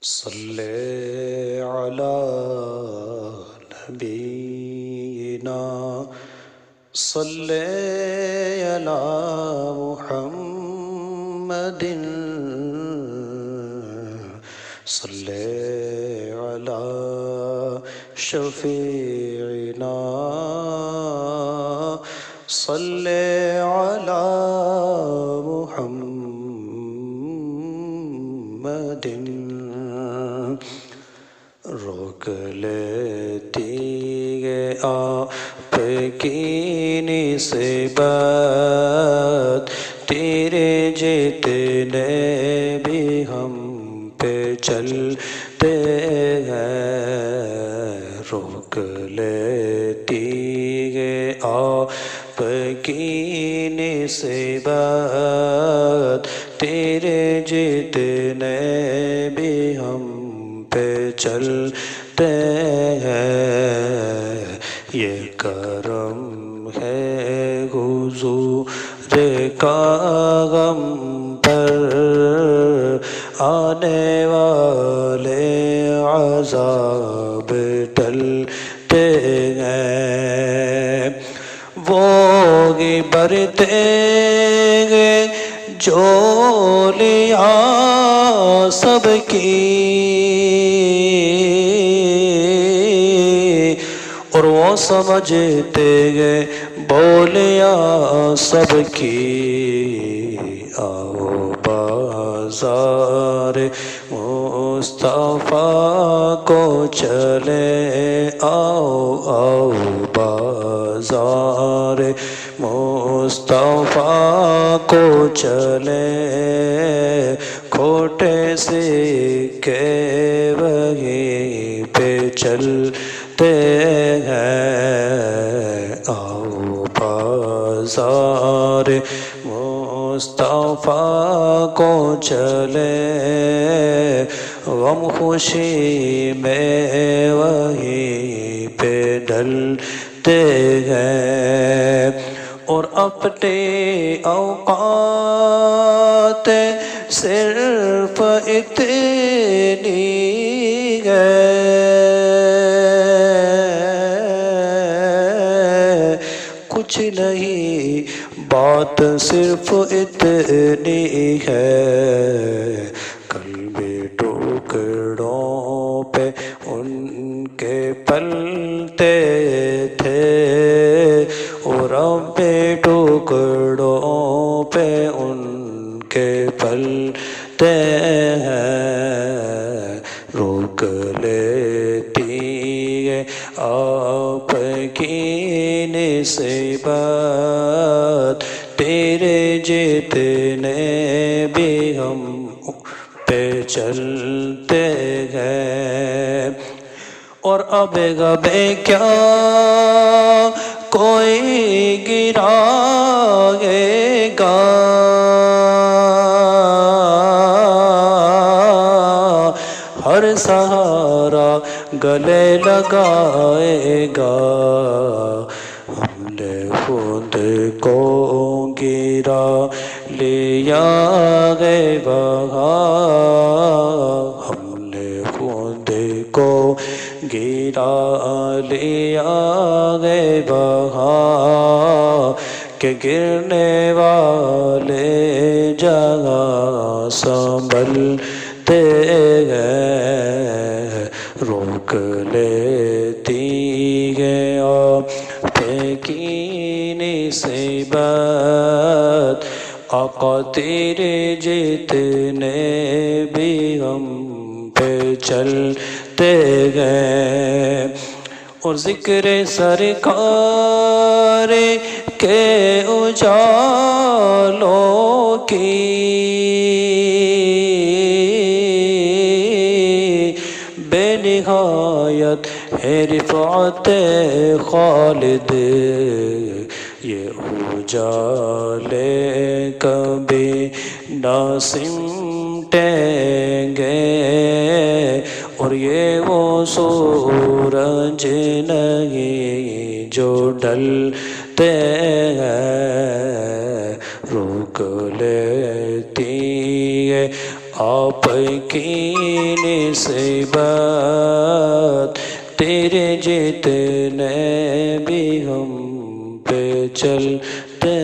صلی علی نبینا صلی علی محمد صلی علی شفیعنا صلی علی محمد روک لیتی ہے آپ کی نسبت تیرے جتنے بھی ہم پہ چلتے ہیں روک لیتی ہے آپ کی نسبت تیرے جتنے بھی ہم پہ چلتے ہیں یہ کرم ہے حضور کا غم پر آنے والے عذاب ٹلتے ہیں وہ ہی برتے ہیں جولیاں سب کی اور وہ سمجھتے گئے بولیاں سب کی آؤ بازار مصطفیٰ کو چلے آؤ آؤ بازار مصطفیٰ کو چلے کھوٹے سکے وہیں پہ چلتے ہیں آؤ بازار مصطفیٰ کو چلے غم خوشی میں وہیں پہ ڈلتے ہیں اور اپنے اوقات صرف اتنی ہے کچھ نہیں بات صرف اتنی ہے قلب ٹکڑوں پہ ان کے پلتے تھے اور اب ٹکڑوں پہ ان کے پلتے ہیں روک لیتی ہے آپ کی نسبت تیرے جتنے بھی ہم پہ چلتے ہیں اور اب گبے کیا کوئی گرائے گا ہر سہارا گلے لگائے گا ہم نے خود کو گرا لیا ہے وہاں ہم نے خود کو گرا لیا ہے وہاں کہ گرنے والے جگہ سنبھلتے ہیں روک لیتی ہے آپ کی نسبت آقا تیرے جتنے بھی ہم پہ چلتے گئے اور ذکر سرکار کے اجالوں کی بے نہایت ہے رفعت خالد یہ اجالے کبھی نہ سمٹیں گے اور یہ وہ سورج نہیں جو ڈلتے ہیں روک لیتی ہے آپ کی نسبت تیرے جتنے بھی ہم پہ چلتے